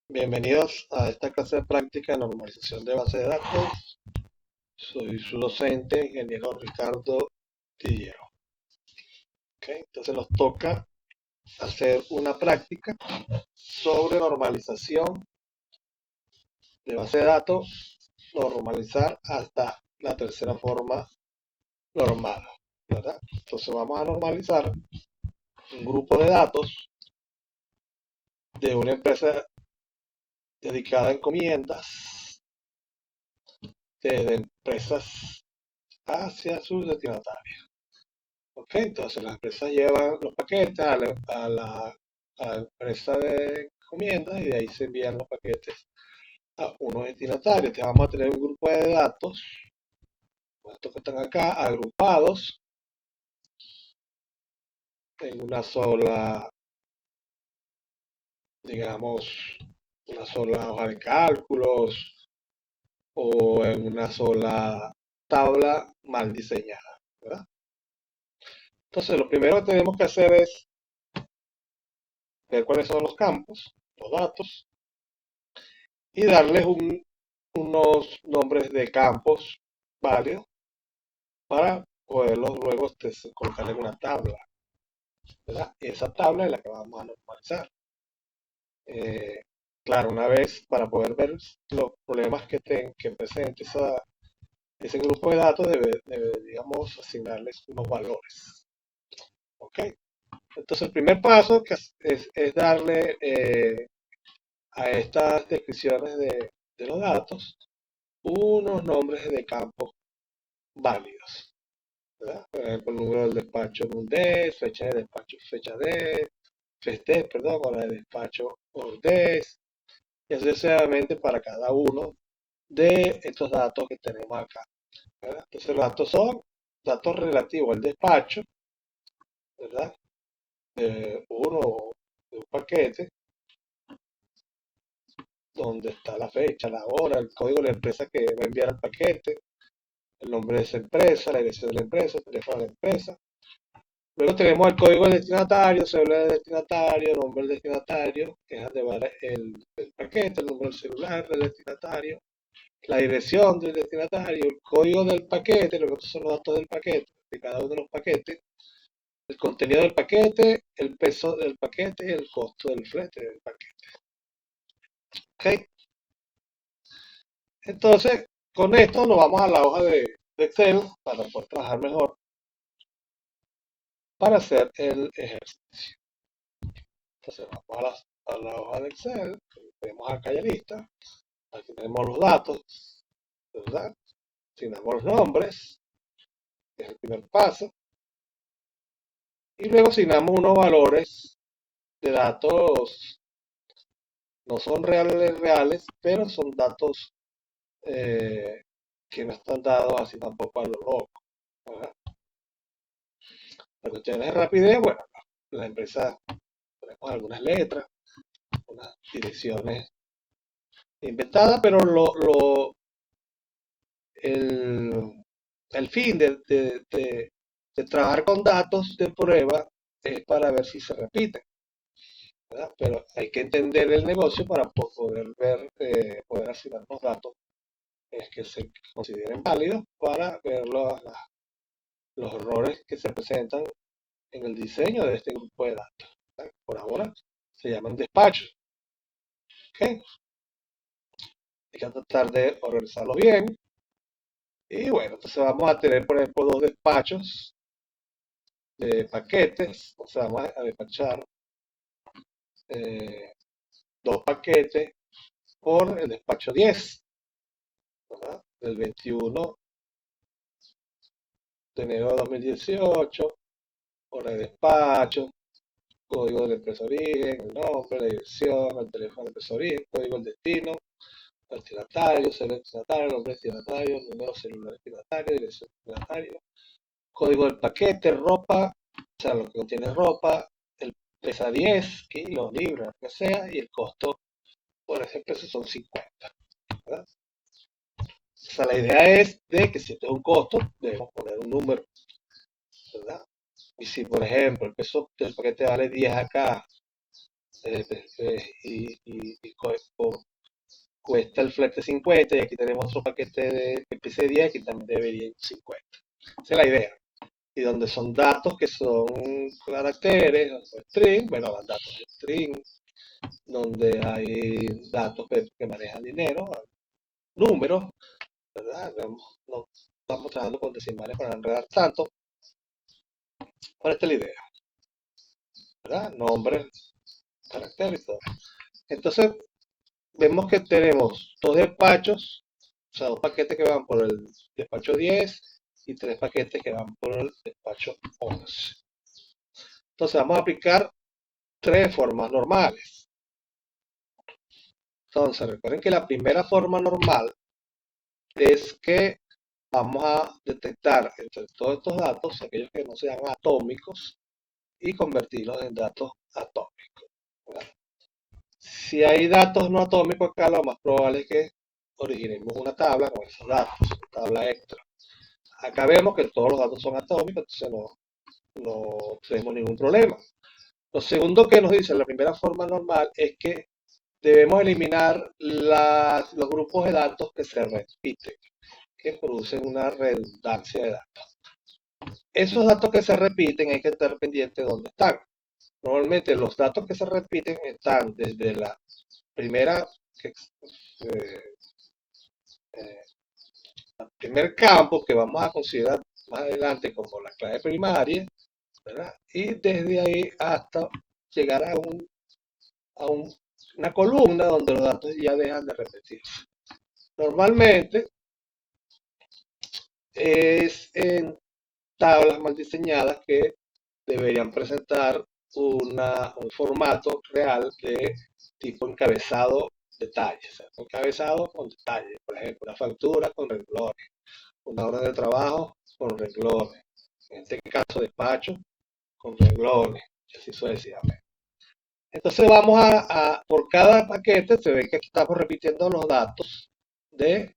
Bienvenidos a esta clase de práctica de normalización de base de datos. Soy su docente, ingeniero Ricardo Tillero. Entonces nos toca hacer una práctica sobre normalización de base de datos, normalizar hasta la tercera forma normal, ¿verdad? Entonces vamos a normalizar un grupo de datos de una empresa dedicada a encomiendas de empresas hacia sus destinatarios. Ok, entonces las empresas llevan los paquetes a la empresa de encomiendas y de ahí se envían los paquetes a unos destinatarios. Entonces vamos a tener un grupo de datos, estos que están acá, agrupados en una sola, digamos, una sola hoja de cálculos o en una sola tabla mal diseñada, ¿verdad? Entonces lo primero que tenemos que hacer es ver cuáles son los campos, los datos, y darles unos nombres de campos válidos para poderlos luego colocar en una tabla, ¿verdad? Y esa tabla es la que vamos a normalizar. Eh, claro, una vez para poder ver los problemas que presente ese grupo de datos, deberíamos asignarles unos valores. ¿Ok? Entonces, el primer paso es darle a estas descripciones de los datos unos nombres de campos válidos. ¿Verdad? Por ejemplo, el número del despacho en un DES, fecha de despacho, fecha de, FESTES, perdón, hora de despacho por DES, y así sucesivamente para cada uno de estos datos que tenemos acá. ¿Verdad? Entonces, los datos son datos relativos al despacho, ¿verdad? Uno de un paquete, donde está la fecha, la hora, el código de la empresa que va a enviar el paquete, el nombre de esa empresa, la dirección de la empresa, el teléfono de la empresa. Luego tenemos el código del destinatario, cédula del destinatario, nombre del destinatario, que es donde va el paquete, el número del celular del destinatario, la dirección del destinatario, el código del paquete, lo que son los datos del paquete, de cada uno de los paquetes, el contenido del paquete, el peso del paquete y el costo del flete del paquete. ¿Ok? Entonces, con esto nos vamos a la hoja de Excel para poder trabajar mejor para hacer el ejercicio. Entonces, vamos a la hoja de Excel, tenemos acá ya lista. Aquí tenemos los datos, ¿verdad? Asignamos los nombres, que es el primer paso. Y luego asignamos unos valores de datos, no son reales, pero son datos eh, que no están dados así tampoco a lo loco, ¿verdad? La cuestión es rapidez, bueno, la empresa ponemos algunas letras, unas direcciones inventadas, pero el, el fin de trabajar con datos de prueba es para ver si se repiten, ¿verdad? Pero hay que entender el negocio para poder ver, poder asignar los datos que se consideren válidos para ver los errores que se presentan en el diseño de este grupo de datos, ¿verdad? Por ahora se llaman despachos. ¿Ok? Hay que tratar de organizarlo bien. Y bueno, entonces vamos a tener, por ejemplo, dos despachos de paquetes. O sea, vamos a despachar eh, dos paquetes por el despacho 10, ¿verdad? Del 21 de enero de 2018, hora de despacho, código de la empresa origen, el nombre, la dirección, el teléfono de la empresa origen, código del destino, destinatario, ser destinatario, nombre destinatario, número celular destinatario, dirección destinatario, código del paquete, ropa, o sea, lo que contiene ropa, el pesa 10 kilos, libras, lo que sea, y el costo por ese peso son 50, ¿verdad? O sea, la idea es de que si esto es un costo, debemos poner un número, ¿verdad? Y si, por ejemplo, el peso del paquete vale 10 acá cuesta el flete 50 y aquí tenemos otro paquete de PC 10 que también debería ir 50. Esa es la idea. Y donde son datos que son caracteres o string, bueno, van datos de string, donde hay datos que manejan dinero, números, ¿verdad? No estamos trabajando con decimales para no enredar tanto. ¿Cuál es la idea? ¿Verdad? Nombre, carácter y todo. Entonces, vemos que tenemos dos despachos, o sea, dos paquetes que van por el despacho 10 y tres paquetes que van por el despacho 11. Entonces, vamos a aplicar tres formas normales. Entonces, recuerden que la primera forma normal es que vamos a detectar entre todos estos datos aquellos que no sean atómicos y convertirlos en datos atómicos, ¿verdad? Si hay datos no atómicos acá, lo más probable es que originemos una tabla con esos datos, tabla extra. Acá vemos que todos los datos son atómicos, entonces no tenemos ningún problema. Lo segundo que nos dice la primera forma normal es que debemos eliminar los grupos de datos que se repiten, que producen una redundancia de datos. Esos datos que se repiten hay que estar pendiente de dónde están. Normalmente los datos que se repiten están desde la primera, eh, eh, primer campo que vamos a considerar más adelante como la clave primaria, ¿verdad? Y desde ahí hasta llegar a una columna donde los datos ya dejan de repetirse. Normalmente es en tablas mal diseñadas que deberían presentar un formato real de tipo encabezado detalle, o sea, encabezado con detalle, por ejemplo, una factura con renglones, una orden de trabajo con renglones, en este caso despacho con renglones, y así sucesivamente. Entonces vamos por cada paquete, se ve que estamos repitiendo los datos de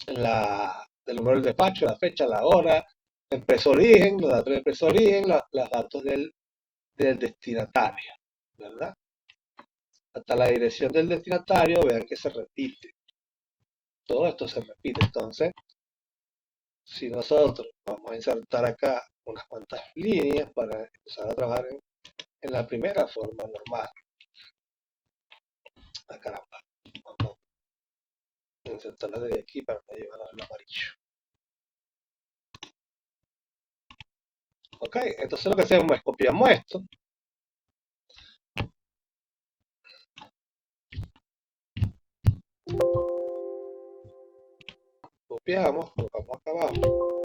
del número del despacho, la fecha, la hora, empresa origen, los datos del empresa origen, los datos del destinatario, ¿verdad? Hasta la dirección del destinatario, vean que se repite. Todo esto se repite. Entonces, si nosotros vamos a insertar acá unas cuantas líneas para empezar a trabajar en la primera forma normal. Ah, caramba. Vamos a insertarla desde aquí para no llevar al amarillo. Ok, entonces lo que hacemos es copiamos esto. Copiamos, colocamos acá abajo.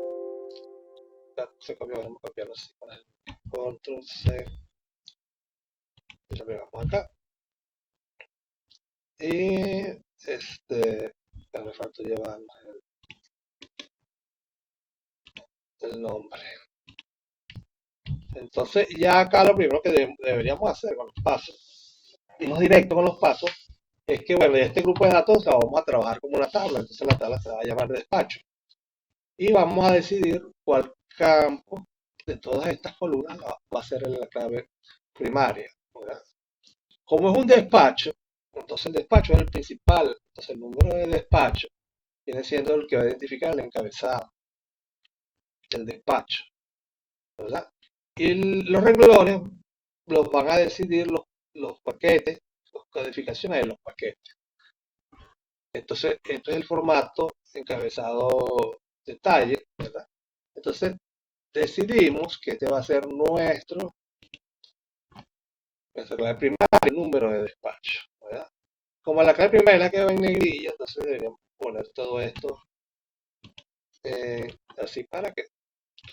Se copió, vamos a copiarlo así con el control C. Y lo pegamos acá. Y me falta llevar el nombre. Entonces, ya acá lo primero que deberíamos hacer con los pasos, irnos directo con los pasos, es que, bueno, este grupo de datos la vamos a trabajar como una tabla, entonces la tabla se va a llamar de despacho. Y vamos a decidir cuál campo de todas estas columnas va a ser la clave primaria, ¿verdad? Como es un despacho, entonces el despacho es el principal, entonces el número de despacho viene siendo el que va a identificar el encabezado del despacho, ¿verdad? Y los renglones los van a decidir los paquetes, las codificaciones de los paquetes. Entonces, esto es el formato encabezado detalle, ¿verdad? Entonces, decidimos que este va a ser nuestra clave primaria, el número de despacho, ¿verdad? Como la clave primaria es la que va en negrilla, entonces deberíamos poner todo esto así para que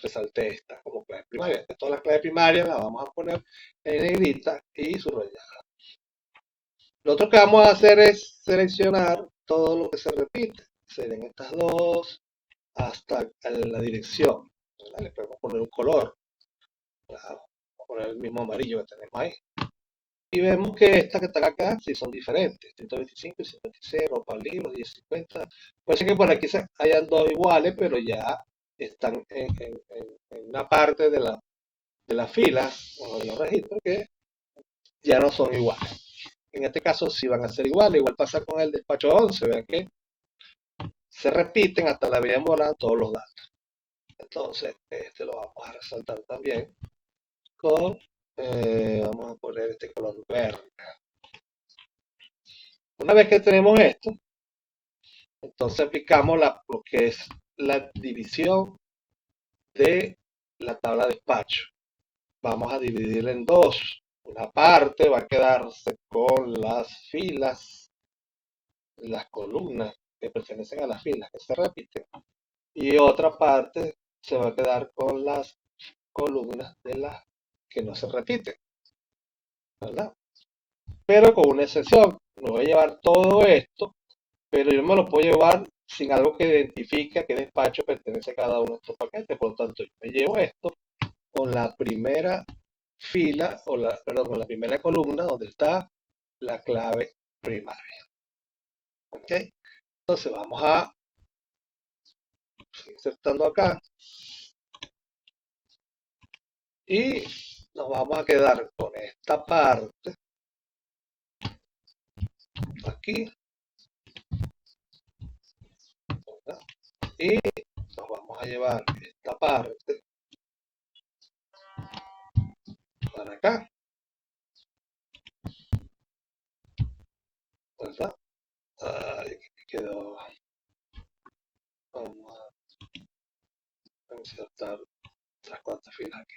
resalte esta como clave primaria. Todas las claves primarias las vamos a poner en negrita y subrayada. Lo otro que vamos a hacer es seleccionar todo lo que se repite. Serían estas dos hasta la dirección, ¿verdad? Le podemos poner un color. Vamos a poner el mismo amarillo que tenemos ahí. Y vemos que estas que están acá sí son diferentes. 125 y 126, ropa libros, 1050. Puede ser que por aquí hayan dos iguales, pero ya están en una parte de la fila o de los registros que ya no son iguales. En este caso sí van a ser iguales. Igual pasa con el despacho 11. Vean que se repiten hasta la vida moral todos los datos. Entonces, este lo vamos a resaltar también con, vamos a poner este color verde. Una vez que tenemos esto, entonces aplicamos lo que es la división de la tabla de despacho. Vamos a dividirla en dos. Una parte va a quedarse con las filas, las columnas que pertenecen a las filas que se repiten. Y otra parte se va a quedar con las columnas de las que no se repiten, ¿verdad? Pero con una excepción. No voy a llevar todo esto, pero yo me lo puedo llevar sin algo que identifique a qué despacho pertenece cada uno de estos paquetes. Por lo tanto, yo me llevo esto con la primera fila, perdón, con la primera columna donde está la clave primaria. ¿Ok? Entonces vamos a insertando acá y nos vamos a quedar con esta parte aquí, ¿verdad? Y nos vamos a llevar esta parte para acá, ¿verdad? Ay, que quedó. Vamos a insertar otras cuantas filas aquí.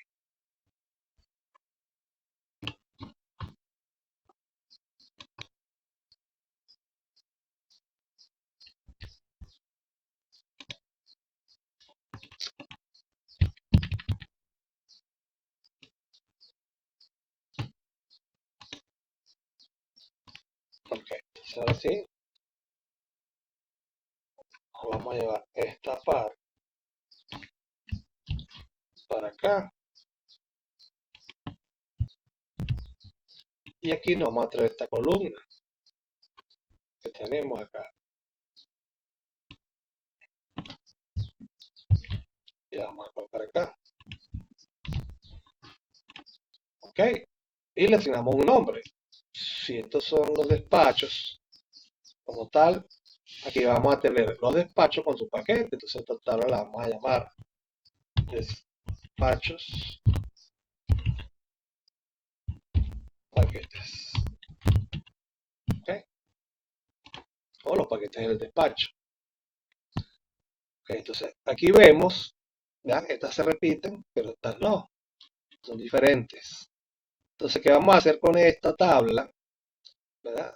Ok, entonces ahora sí, nos vamos a llevar esta parte para acá y aquí nos vamos a traer esta columna que tenemos acá. Y la vamos a colocar acá. Ok, y le asignamos un nombre. Si estos son los despachos, como tal, aquí vamos a tener los despachos con su paquete. Entonces esta tabla la vamos a llamar despachos paquetes. ¿Ok? O los paquetes del despacho. ¿Ok? Entonces aquí vemos, ¿ya? Estas se repiten, pero estas no, son diferentes. Entonces, ¿qué vamos a hacer con esta tabla? ¿Verdad?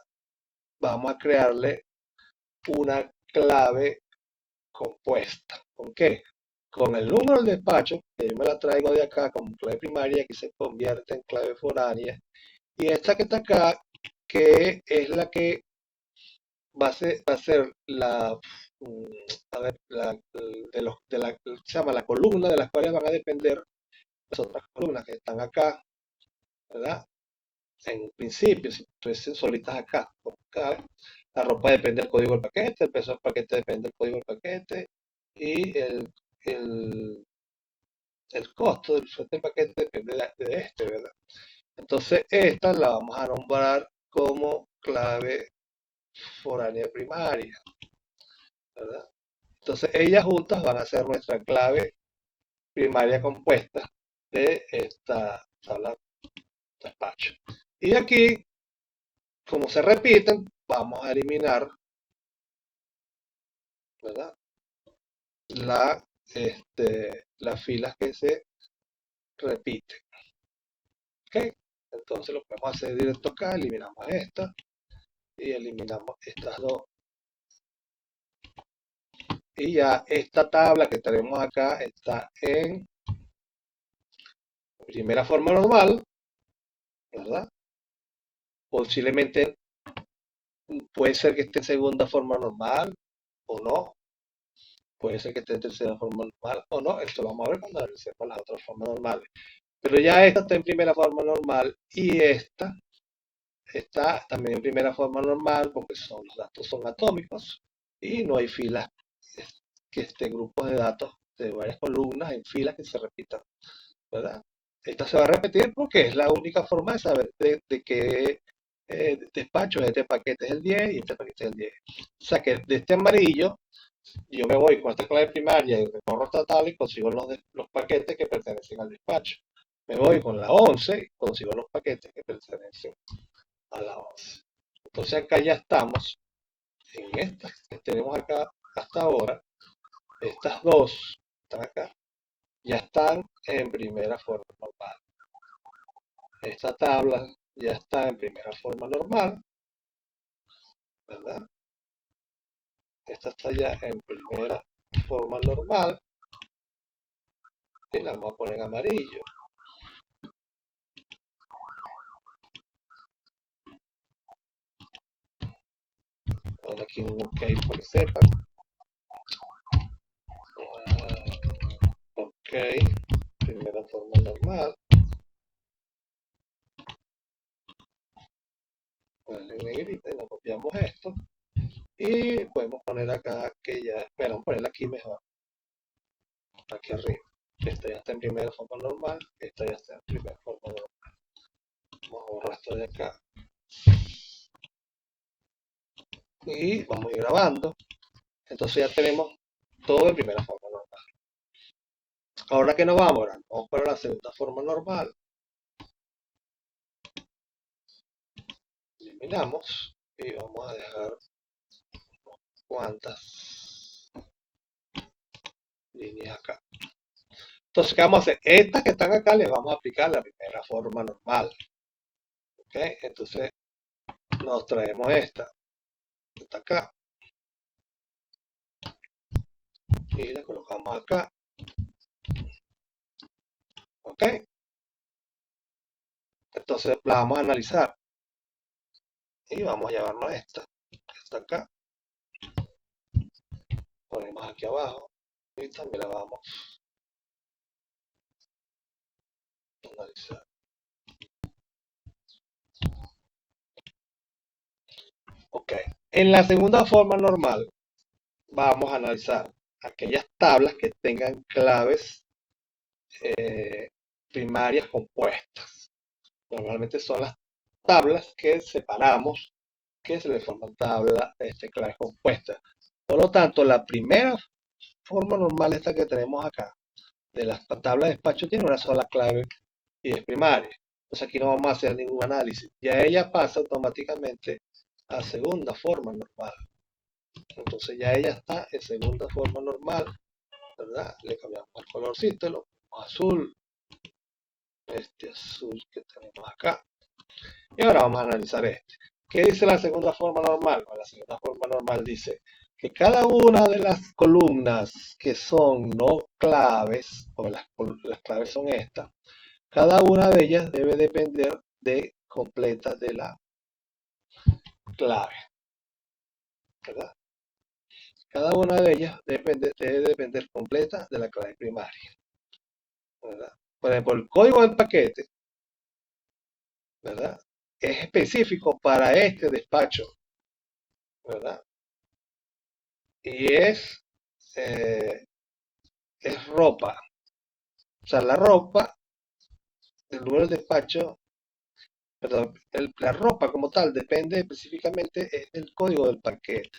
Vamos a crearle una clave compuesta. ¿Con qué? Con el número del despacho, que yo me la traigo de acá como clave primaria, que se convierte en clave foránea. Y esta que está acá, que es la que va a ser la, a ver, se llama la columna de las cuales van a depender las otras columnas que están acá, ¿verdad? En principio, si estuviesen solitas acá, la ropa depende del código del paquete, el peso del paquete depende del código del paquete y el, el costo del flete del paquete depende de este, ¿verdad? Entonces, esta la vamos a nombrar como clave foránea primaria, ¿verdad? Entonces, ellas juntas van a ser nuestra clave primaria compuesta de esta tabla de despacho. Y aquí, como se repiten, vamos a eliminar, ¿verdad? Las filas que se repiten. ¿Ok? Entonces lo podemos hacer directo acá, eliminamos esta y eliminamos estas dos. Y ya esta tabla que tenemos acá está en primera forma normal, ¿verdad? Posiblemente puede ser que esté en segunda forma normal o no. Puede ser que esté en tercera forma normal o no. Esto lo vamos a ver cuando analicemos las otras formas normales. Pero ya esta está en primera forma normal y esta está también en primera forma normal porque los datos son atómicos y no hay filas que estén grupos de datos de varias columnas en filas que se repitan, ¿verdad? Esta se va a repetir porque es la única forma de saber de qué despacho este paquete es el 10 y este paquete es el 10. O sea que de este amarillo yo me voy con esta clave primaria y recorro esta tabla y consigo los paquetes que pertenecen al despacho. Me voy con la 11 y consigo los paquetes que pertenecen a la 11. Entonces acá ya estamos en estas que tenemos acá hasta ahora. Estas dos están acá. Ya están en primera forma normal. Esta tabla ya está en primera forma normal, ¿verdad? Esta está ya en primera forma normal y la vamos a poner en amarillo. Ahora aquí un OK para que sepan. OK, primera forma normal. Vale, negrita y nos copiamos esto. Y podemos poner acá que ya, bueno, vamos a ponerla aquí mejor. Aquí arriba. Esta ya está en primera forma normal. Esta ya está en primera forma normal. Vamos a borrar esto de acá. Y vamos a ir grabando. Entonces ya tenemos todo en primera forma normal. Ahora que nos vamos, vamos para la segunda forma normal. Eliminamos y vamos a dejar cuantas líneas acá. Entonces, ¿qué vamos a hacer? Estas que están acá les vamos a aplicar la primera forma normal. ¿Ok? Entonces, nos traemos esta que está acá y la colocamos acá. ¿Ok? Entonces, la vamos a analizar y vamos a llevarnos esta que está acá. Ponemos aquí abajo y también la vamos a analizar. Ok. En la segunda forma normal, vamos a analizar aquellas tablas que tengan claves primarias compuestas. Normalmente son las tablas que separamos, que se le forman tablas claves compuestas. Por lo tanto, la primera forma normal esta que tenemos acá, de las tablas de despacho, tiene una sola clave y es primaria. Entonces aquí no vamos a hacer ningún análisis. Ya ella pasa automáticamente a segunda forma normal. Entonces ya ella está en segunda forma normal, ¿verdad? Le cambiamos el colorcito, lo ponemos azul, este azul que tenemos acá. Y ahora vamos a analizar este. ¿Qué dice la segunda forma normal? Bueno, la segunda forma normal dice que cada una de las columnas que son no claves, o las claves son estas, cada una de ellas debe depender de completa de la clave, ¿verdad? Cada una de ellas debe depender completa de la clave primaria, ¿verdad? Por ejemplo, el código del paquete, ¿verdad? Es específico para este despacho, ¿verdad? Y eh, es ropa. O sea, la ropa, el número de despacho, perdón, la ropa como tal depende específicamente del código del paquete,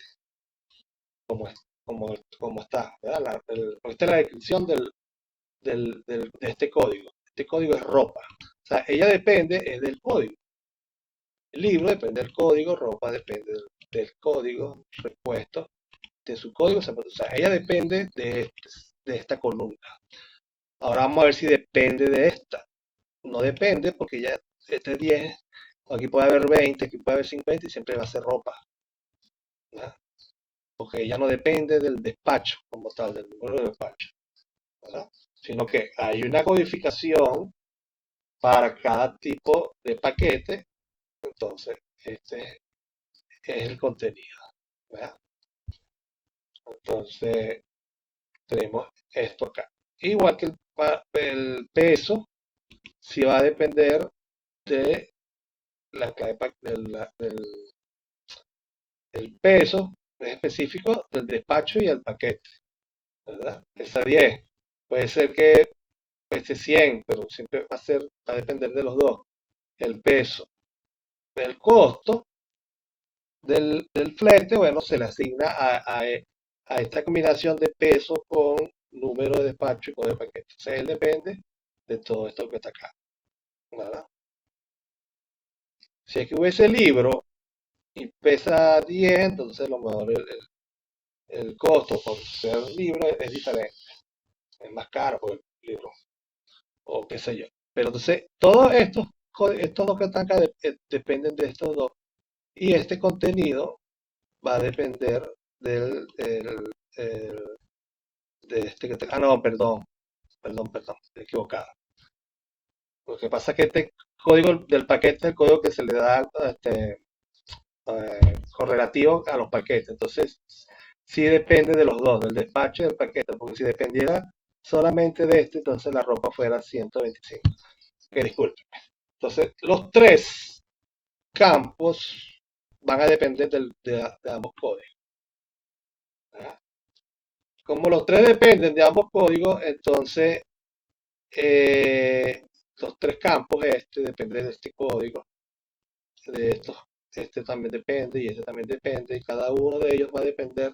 como, como está, ¿verdad? Esta es la descripción de este código. Este código es ropa. O sea, ella depende del código. El libro depende del código, ropa depende del código repuesto de su código. O sea, ella depende de esta columna. Ahora vamos a ver si depende de esta. No depende porque ya este 10, aquí puede haber 20, aquí puede haber 50 y siempre va a ser ropa, ¿verdad? Porque ya no depende del despacho como tal, del número de despacho, ¿verdad? Sino que hay una codificación para cada tipo de paquete. Entonces este es el contenido, ¿verdad? Entonces tenemos esto acá. Igual que el peso, si va a depender de la clave del peso específico del despacho y el paquete, ¿verdad? Esa 10. Puede ser que pese 100, pero siempre va a depender de los dos. El peso, el costo del flete, bueno, se le asigna a esta combinación de peso con número de despacho y código de paquete. O sea, él depende de todo esto que está acá, ¿verdad? Si es que hubiese libro y pesa 10, entonces a lo mejor el costo por ser libro es diferente, es más caro por el libro, o qué sé yo. Pero entonces, todos estos dos que están acá dependen de estos dos. Y este contenido va a depender el- de este ah, no, perdón, estoy equivocado. Lo que pasa es que este código del paquete es el código que se le da correlativo a los paquetes. Entonces, sí depende de los dos, del despacho y del paquete, porque si dependiera solamente de este, entonces la ropa fuera 125. Que disculpe. Entonces, los tres campos van a depender de ambos códigos. ¿Verdad? Como los tres dependen de ambos códigos, entonces eh, los tres campos, este depende de este código, de estos, este también depende y este también depende, y cada uno de ellos va a depender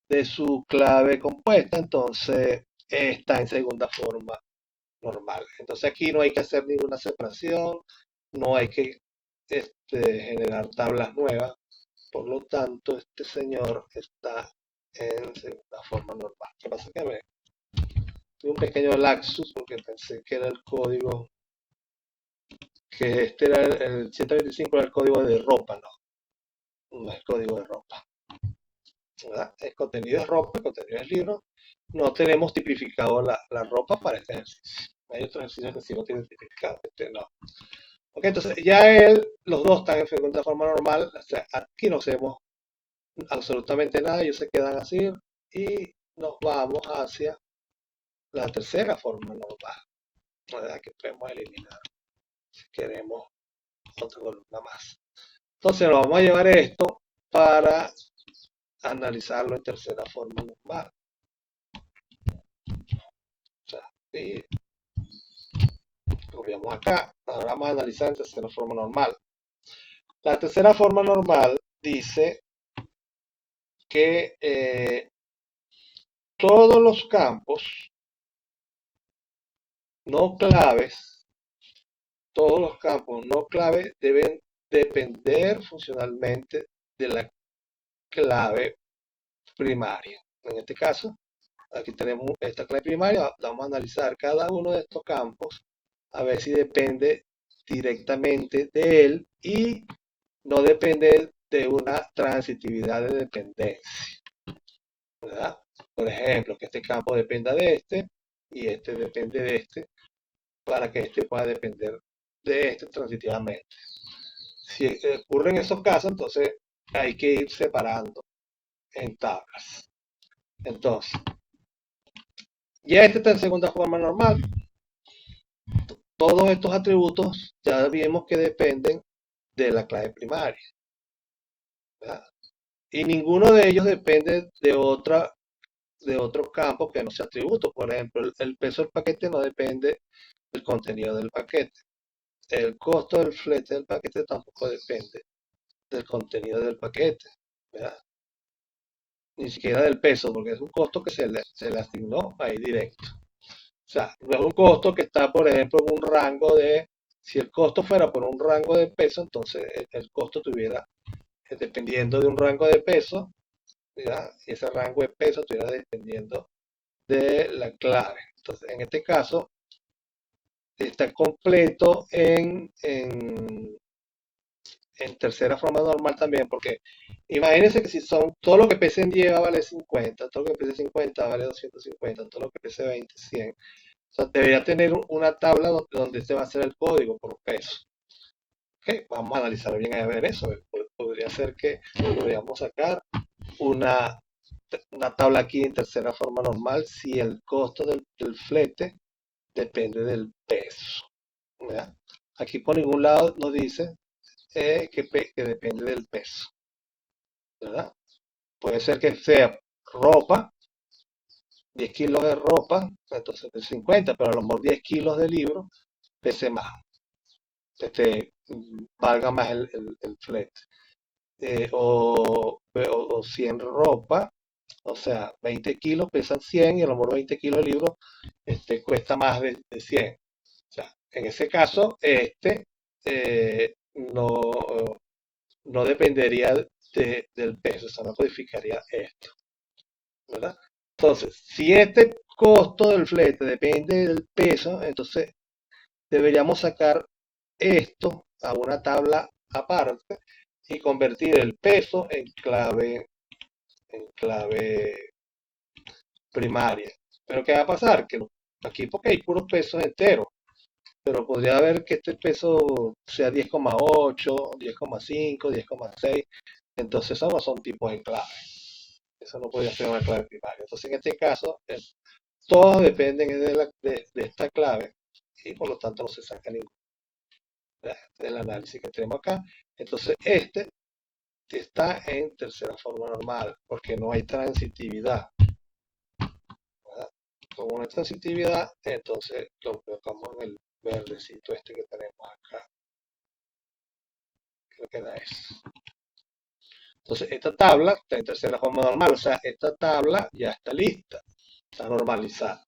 de su clave compuesta, entonces está en segunda forma normal. Entonces aquí no hay que hacer ninguna separación, no hay que generar tablas nuevas, por lo tanto este señor está en segunda forma normal. ¿Qué pasa? Que tuve un pequeño lapsus porque pensé que era el código, que este era el 125 era el código de ropa, no es el código de ropa, ¿verdad? El contenido es ropa, el contenido es libro. No tenemos tipificado la ropa para este ejercicio. Hay otros ejercicios que sí lo tienen tipificado, este no. Ok, entonces ya los dos están en segunda forma normal, o sea, aquí no hacemos absolutamente nada, ellos se quedan así y nos vamos hacia la tercera forma normal, ¿verdad? Que podemos eliminar si queremos otra columna más. Entonces nos vamos a llevar esto para analizarlo en tercera forma normal. O sea, y copiamos acá, ahora vamos a analizar en tercera forma normal. La tercera forma normal dice que todos los campos no claves, todos los campos no claves deben depender funcionalmente de la clave primaria. En este caso, aquí tenemos esta clave primaria, vamos a analizar cada uno de estos campos a ver si depende directamente de él y no depende de una transitividad de dependencia, ¿verdad? Por ejemplo, que este campo dependa de este y este depende de este para que este pueda depender de este transitivamente. Si ocurren esos casos, entonces hay que ir separando en tablas. Entonces, ya este está en segunda forma normal. Todos estos atributos ya vimos que dependen de la clave primaria, ¿verdad? Y ninguno de ellos depende de otro campo que no sea atributo. Por ejemplo, el peso del paquete no depende del contenido del paquete. El costo del flete del paquete tampoco depende del contenido del paquete, ¿verdad? Ni siquiera del peso, porque es un costo que se le asignó ahí directo. O sea, no es un costo que está, por ejemplo, en un rango si el costo fuera por un rango de peso, entonces el costo tuviera, dependiendo de un rango de peso, ¿verdad? Y ese rango de peso estuviera dependiendo de la clave. Entonces, en este caso, está completo en tercera forma normal también, porque imagínense que si son todo lo que pese en 10 va a valer 50, todo lo que pese 50 vale 250, todo lo que pese 20, 100. O sea, debería tener una tabla donde este va a ser el código por peso. Ok, vamos a analizar bien a ver eso. Podría ser que podríamos sacar una, una tabla aquí en tercera forma normal si el costo del flete depende del peso, ¿verdad? Aquí por ningún lado nos dice que depende del peso, ¿verdad? Puede ser que sea ropa 10 kilos de ropa, entonces de 50, pero a lo mejor 10 kilos de libros pese más, valga más el flete. O 100 ropa, o sea, 20 kilos pesan 100 y a lo mejor 20 kilos de libros cuesta más de 100. O sea, en ese caso, no dependería del peso, o sea, no codificaría esto, ¿verdad? Entonces, si este costo del flete depende del peso, entonces deberíamos sacar esto a una tabla aparte y convertir el peso en clave primaria. Pero ¿qué va a pasar? Que aquí porque hay puros pesos enteros, pero podría haber que este peso sea 10,8, 10,5, 10,6. Entonces esos no son tipos en clave. Eso no podría ser una clave primaria. Entonces en este caso, todos dependen de esta clave y por lo tanto no se saca ningún del análisis que tenemos acá. Entonces está en tercera forma normal porque no hay transitividad, ¿verdad? Como no hay transitividad, entonces lo colocamos en el verdecito que tenemos acá. Creo que da eso. Entonces esta tabla está en tercera forma normal, o sea, esta tabla ya está lista, está normalizada.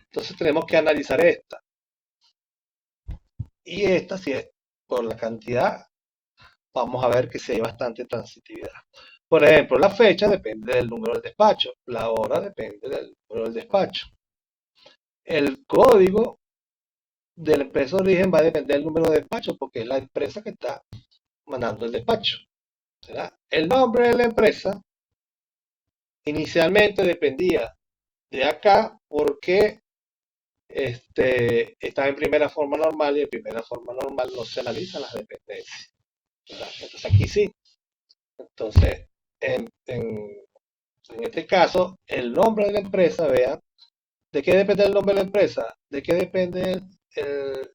Entonces tenemos que analizar esta. Y esta, si es por la cantidad, vamos a ver que sí hay bastante transitividad. Por ejemplo, la fecha depende del número del despacho, la hora depende del número del despacho. El código de la empresa de origen va a depender del número de despacho porque es la empresa que está mandando el despacho, ¿verdad? El nombre de la empresa inicialmente dependía de acá porque está en primera forma normal y en primera forma normal no se analizan las dependencias, ¿verdad? Entonces aquí sí. Entonces, en este caso, el nombre de la empresa, vean, ¿de qué depende el nombre de la empresa? ¿De qué depende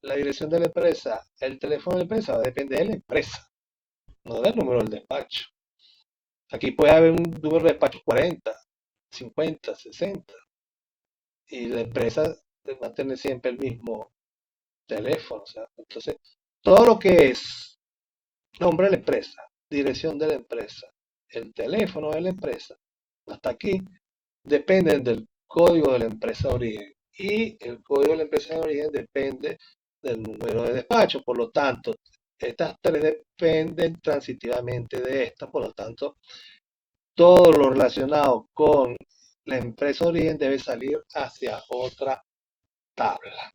la dirección de la empresa? El teléfono de la empresa depende de la empresa, no del número del despacho. Aquí puede haber un número de despacho 40, 50, 60 y la empresa va a tener siempre el mismo teléfono. O sea, entonces, todo lo que es nombre de la empresa, dirección de la empresa, el teléfono de la empresa, hasta aquí dependen del código de la empresa de origen. Y el código de la empresa de origen depende del número de despacho. Por lo tanto, estas tres dependen transitivamente de esta. Por lo tanto, todo lo relacionado con la empresa de origen debe salir hacia otra tabla,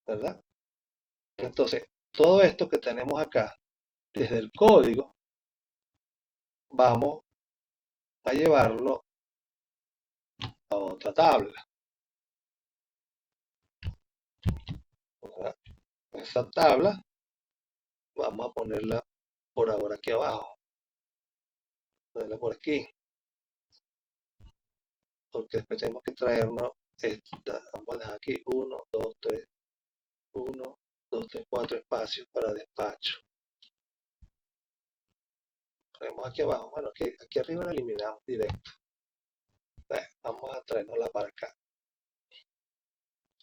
¿verdad? Entonces, todo esto que tenemos acá, desde el código, vamos a llevarlo a otra tabla, ¿verdad? Esa tabla vamos a ponerla por ahora aquí abajo, ponerla por aquí, porque después tenemos que traernos esta. Vamos a dejar aquí 1, 2, 3, 1, 2, 3, 4 espacios para despacho. Traemos aquí abajo, bueno, aquí arriba la eliminamos directo. Vamos a traernosla para acá.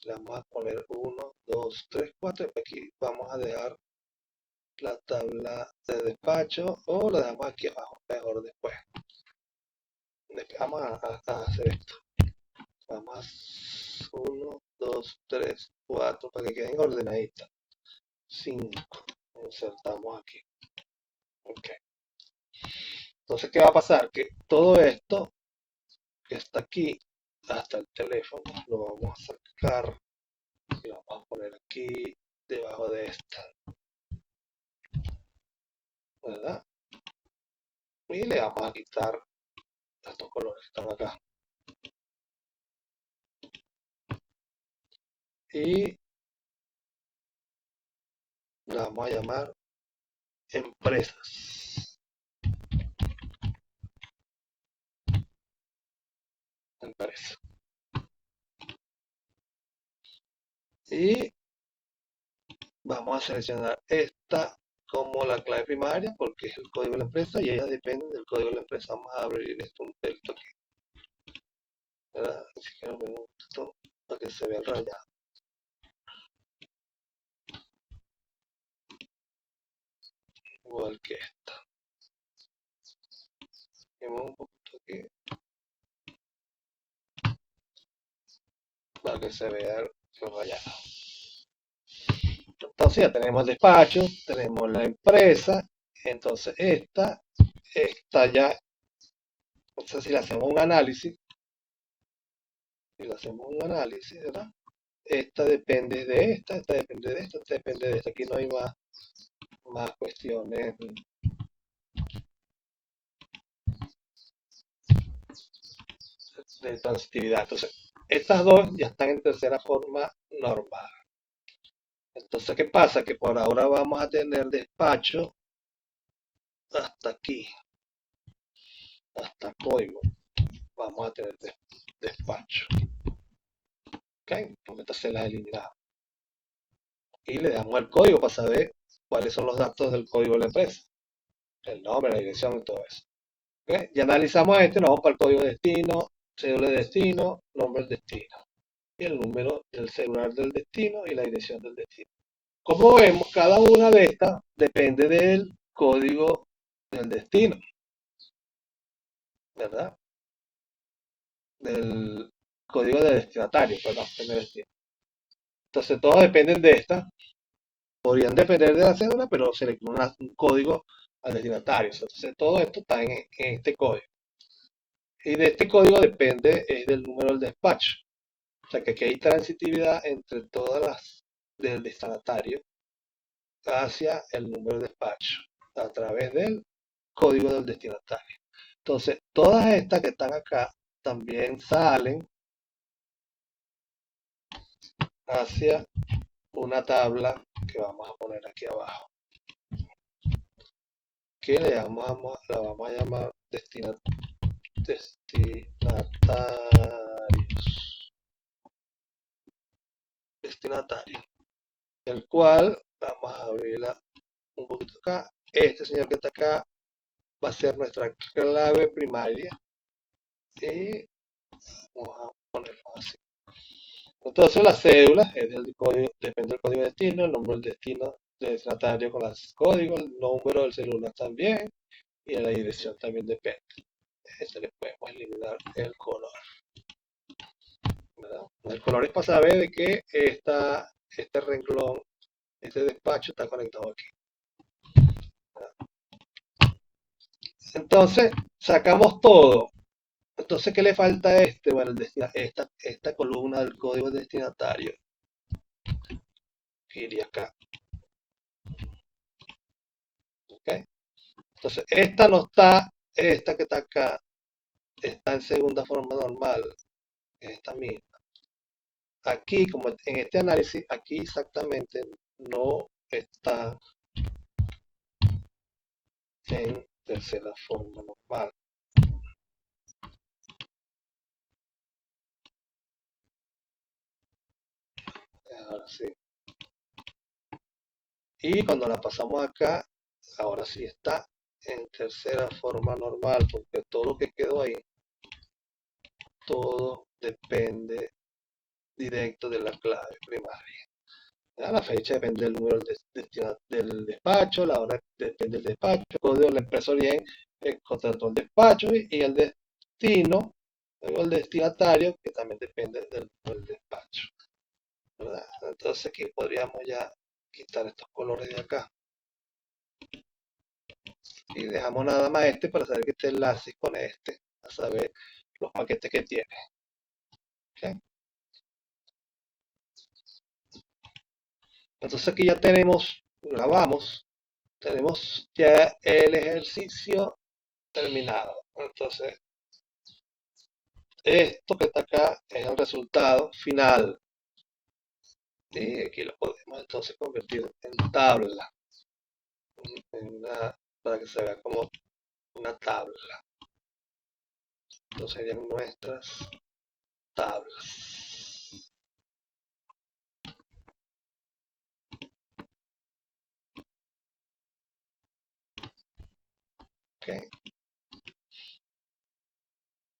Le vamos a poner 1, 2, 3, 4. Aquí vamos a dejar la tabla de despacho o la dejamos aquí abajo, mejor después. Vamos a hacer esto. Vamos a 1, 2, 3, 4 para que queden ordenaditas. 5. Insertamos aquí. Ok. Entonces, ¿qué va a pasar? Que todo esto que está aquí, hasta el teléfono, lo vamos a sacar y lo vamos a poner aquí debajo de esta, ¿verdad? Y le vamos a quitar estos colores que están acá. Y la vamos a llamar empresas. Empresa. Y vamos a seleccionar esta como la clave primaria porque es el código de la empresa y ella depende del código de la empresa. Vamos a abrir esto un pelito aquí. ¿verdad? Así que lo pongo esto para que se vea el rayado. Igual que esta. Ponemos un poquito aquí para que se vea el rayado. Entonces ya tenemos el despacho, tenemos la empresa. Entonces esta ya, o sea, si le hacemos un análisis, ¿verdad? Esta depende de esta depende de esta depende de esta. Aquí no hay más cuestiones de transitividad. Entonces, estas dos ya están en tercera forma normal. Entonces, ¿qué pasa? Que por ahora vamos a tener despacho hasta aquí, hasta código. Vamos a tener despacho. ¿Ok? Porque esta se la eliminamos. Y le damos el código para saber cuáles son los datos del código de la empresa. El nombre, la dirección y todo eso. ¿Ok? Ya analizamos nos vamos para el código de destino, cédula de destino, nombre del destino. Y el número del celular del destino y la dirección del destino. Como vemos, cada una de estas depende del código del destino, ¿verdad? Del código de destinatario, perdón, del destino. Entonces, todos dependen de esta. Podrían depender de la cédula, pero se le crea un código al destinatario. Entonces, todo esto está en este código. Y de este código depende del número del despacho. O sea que aquí hay transitividad entre todas las del destinatario hacia el número de despacho a través del código del destinatario. Entonces, todas estas que están acá también salen hacia una tabla que vamos a poner aquí abajo, que la vamos a llamar destinatario, el cual vamos a abrirla un poquito acá. Este señor que está acá va a ser nuestra clave primaria y vamos a ponerlo así. Entonces la cédula es del código, depende del código de destino, el nombre del destino del destinatario con los códigos, el número del celular también y la dirección también depende. Este le podemos eliminar el color, ¿verdad? El color es para saber de que este renglón, este despacho está conectado aquí, ¿verdad? Entonces sacamos todo. Entonces, ¿qué le falta a este? Bueno, esta columna del código destinatario que iría acá. ¿Ok? Entonces, esta no está, esta que está acá, está en segunda forma normal, esta misma. Aquí, como en este análisis, aquí exactamente no está en tercera forma normal. Ahora sí. Y cuando la pasamos acá, ahora sí está en tercera forma normal, porque todo lo que quedó ahí, todo depende directo de la clave primaria. ¿Ya? La fecha depende del número del despacho, la hora depende del despacho, el código de la empresa bien contrató el despacho y el destino, el destinatario, que también depende del despacho, ¿verdad? Entonces aquí podríamos ya quitar estos colores de acá y dejamos nada más este para saber que este enlace con este, a saber los paquetes que tiene. ¿Okay? Entonces aquí ya grabamos, tenemos ya el ejercicio terminado. Entonces, esto que está acá es el resultado final. Y aquí lo podemos entonces convertir en tabla. Para que se vea como una tabla. Entonces serían nuestras tablas. Okay.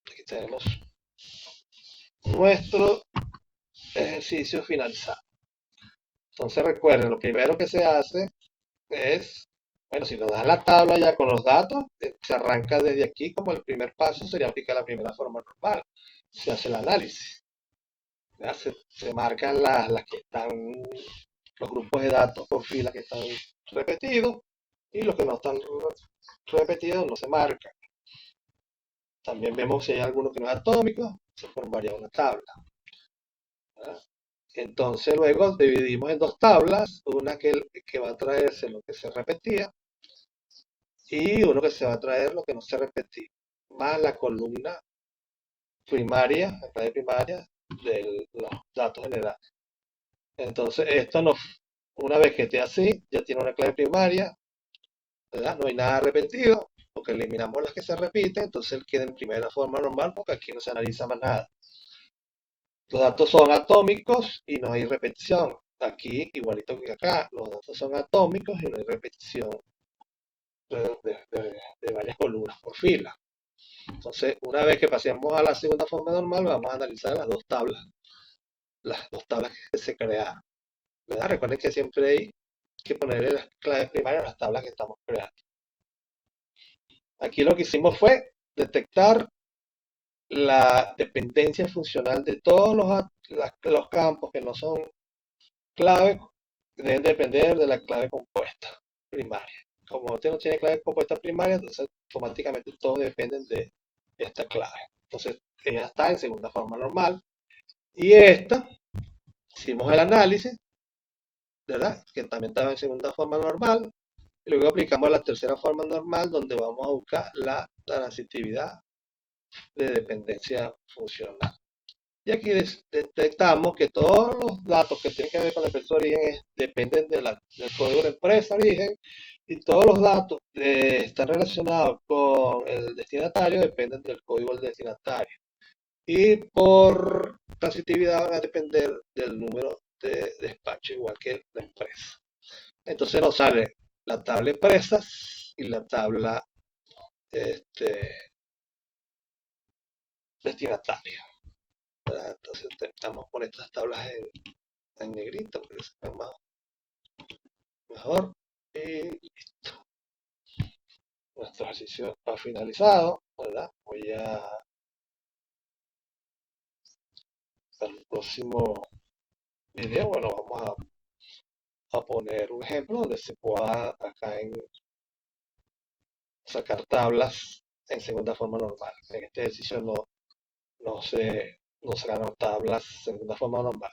Aquí tenemos nuestro ejercicio finalizado. Entonces recuerden, lo primero que se hace es, bueno, si nos dan la tabla ya con los datos, se arranca desde aquí como el primer paso sería aplicar la primera forma normal. Se hace el análisis, ¿ya? Se marcan las que están, los grupos de datos por fila que están repetidos y los que no están repetidos no se marcan. También vemos si hay alguno que no es atómico, se formaría una tabla, ¿verdad? Entonces luego dividimos en dos tablas, una que va a traerse lo que se repetía y uno que se va a traer lo que no se repetía, más la columna primaria, la clave primaria de los datos generados. Entonces esto nos, una vez que esté así, ya tiene una clave primaria, ¿verdad? No hay nada repetido, porque eliminamos las que se repiten, entonces él queda en primera forma normal porque aquí no se analiza más nada. Los datos son atómicos y no hay repetición. Aquí, igualito que acá, los datos son atómicos y no hay repetición de varias columnas por fila. Entonces, una vez que pasemos a la segunda forma normal, vamos a analizar las dos tablas que se crearon, ¿verdad? Recuerden que siempre hay que ponerle las claves primarias a las tablas que estamos creando. Aquí lo que hicimos fue detectar la dependencia funcional de todos los campos que no son clave, deben depender de la clave compuesta primaria. Como usted no tiene clave compuesta primaria, entonces automáticamente todos dependen de esta clave. Entonces ella está en segunda forma normal. Y esta, hicimos el análisis, ¿verdad? Que también estaba en segunda forma normal. Y luego aplicamos la tercera forma normal, donde vamos a buscar la transitividad de dependencia funcional. Y aquí detectamos que todos los datos que tienen que ver con la empresa de origen dependen del código de empresa origen y todos los datos que están relacionados con el destinatario dependen del código del destinatario. Y por transitividad van a depender del número de despacho, igual que la empresa. Entonces nos sale la tabla empresas y la tabla destinatario, ¿verdad? Entonces intentamos poner estas tablas en negrito porque se ve más mejor. Y listo. Nuestro ejercicio ha finalizado, ¿verdad? Voy a el próximo video, bueno, vamos a poner un ejemplo donde se pueda acá sacar tablas en segunda forma normal. En este ejercicio no sacaron tablas en segunda forma normal.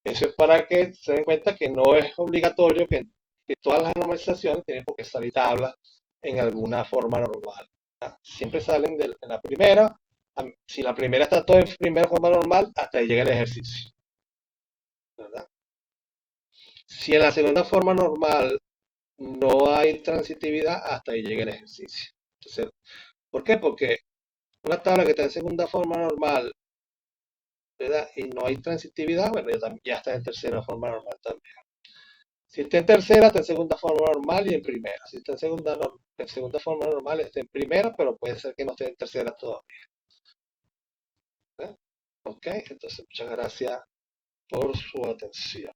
Eso es para que se den cuenta que no es obligatorio que todas las normalizaciones tienen por qué salir tablas en alguna forma normal, ¿verdad? Siempre salen en la primera. Si la primera está todo en primera forma normal, hasta ahí llega el ejercicio, ¿verdad? Si en la segunda forma normal no hay transitividad, hasta ahí llega el ejercicio. Entonces, ¿por qué? Porque una tabla que está en segunda forma normal, ¿verdad? Y no hay transitividad, bueno, ya está en tercera forma normal también. Si está en tercera, está en segunda forma normal y en primera. Si está en segunda forma normal, está en primera, pero puede ser que no esté en tercera todavía, ¿eh? Ok, entonces muchas gracias por su atención.